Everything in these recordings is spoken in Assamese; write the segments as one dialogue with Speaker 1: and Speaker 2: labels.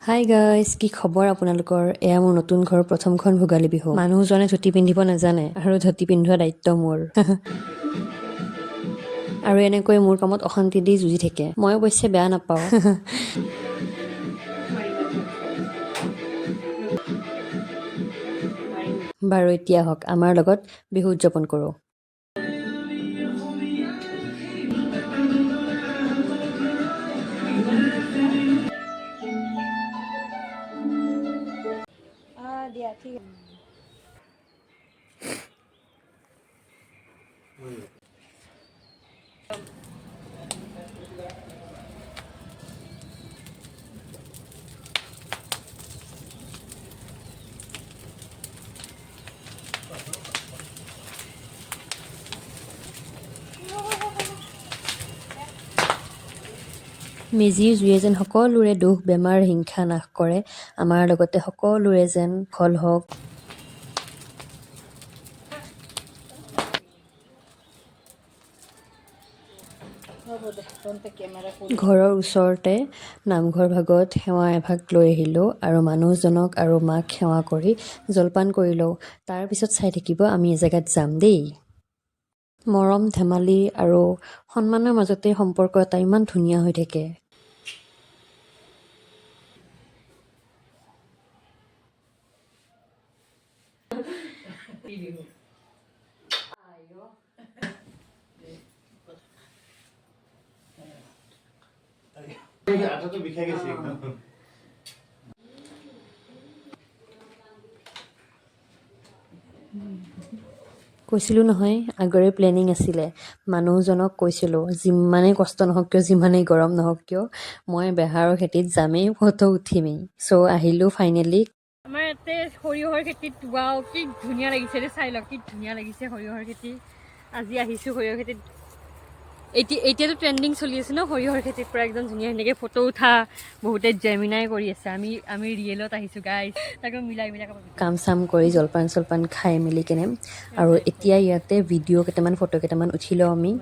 Speaker 1: হাই গাইজ, কি খবৰ আপোনালোকৰ? এয়া মোৰ নতুন ঘৰৰ প্ৰথমখন ভোগালী বিহু। মানুহজনে ধুতি পিন্ধিব নাজানে আৰু ধুতি পিন্ধোৱা দায়িত্ব মোৰ। আৰু এনেকৈ মোৰ কামত অশান্তি দি যুঁজি থাকে। মই অৱশ্যে বেয়া নাপাওঁ। বাৰু এতিয়া আহক আমাৰ লগত বিহু উদযাপন কৰোঁ। মেজিৰ জুয়ে যেন সকলোৰে দুখ বেমাৰ হিংসা নাশ কৰে, আমাৰ লগতে সকলোৰে যেন ফল হওক। ঘৰৰ ওচৰতে নামঘৰ ভাগত সেৱা এভাগ লৈ আহিলোঁ আৰু মানুহজনক আৰু মাক সেৱা কৰি জলপান কৰি লওঁ। তাৰপিছত চাই থাকিব আমি এজেগাত যাম দেই। মৰম ধেমালি আৰু সন্মানৰ মাজতে সম্পৰ্ক এটা ইমান ধুনীয়া হৈ থাকে। কৈছিলোঁ নহয় আগৰে প্লেনিং আছিলে। মানুহজনক কৈছিলোঁ যিমানেই কষ্ট নহওক কিয়, যিমানেই গৰম নহওক কিয়, মই বেহাৰৰ খেতিত যামেই, ফটো উঠিমেই। চ' আহিলোঁ ফাইনেলি।
Speaker 2: আমাৰ ইয়াতে সৰিয়হৰ খেতিত ৱাও কি ধুনীয়া লাগিছে দে, চাই লওক কি ধুনীয়া লাগিছে সৰিয়হৰ খেতি। আজি আহিছোঁ সৰিয়হৰ খেতিত। এতিয়াতো ট্ৰেণ্ডিং চলি আছে ন সৰিয়হৰ খেতিৰ পৰা একদম ধুনীয়া ধুনীয়াকৈ ফটো উঠা, বহুতে জেমিনাই কৰি আছে। আমি ৰিয়েলত আহিছোঁ গাইজ, তাকে মিলাই
Speaker 1: কাম চাম কৰি জলপান চলপান খাই মেলি কেনে আৰু এতিয়া ইয়াতে ভিডিঅ' কেইটামান ফটো কেইটামান উঠি লওঁ আমি।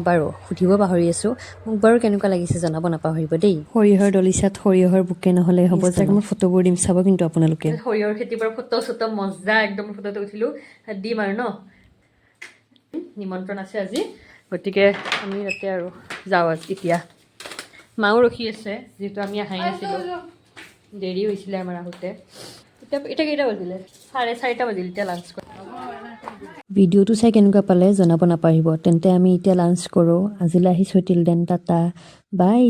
Speaker 1: বাৰু সুধিব পাহৰি আছোঁ, মোক বাৰু কেনেকুৱা লাগিছে জনাব নাপাহৰিব দেই। সৰিয়হৰ দলিচাত সৰিয়হৰ বুকে নহ'লে হ'ব জানো? মই ফটোবোৰ দিম চাব কিন্তু আপোনালোকে।
Speaker 2: সৰিয়হৰ খেতিৰ পৰা ফটো চটো মজা একদম ফটোটো উঠিলোঁ, দিম আৰু ন। নিমন্ত্ৰণ আছে আজি, গতিকে আমি তাতে আৰু যাওঁ এতিয়া। মাও ৰখি আছে যিহেতু আমি আহাই নাছিলোঁ, দেৰি হৈছিলে আমাৰ আহোঁতে। এতিয়া কেইটা বাজিলে? 4:30 বাজিল এতিয়া লাঞ্চ কৰা।
Speaker 1: ভিডিঅ'টো চাই কেনেকুৱা পালে জনাব নাপাহৰিব। তেন্তে আমি এতিয়া লাঞ্চ কৰোঁ। আজিলৈ আহিছোঁ, টিল দেন টাটা বাই।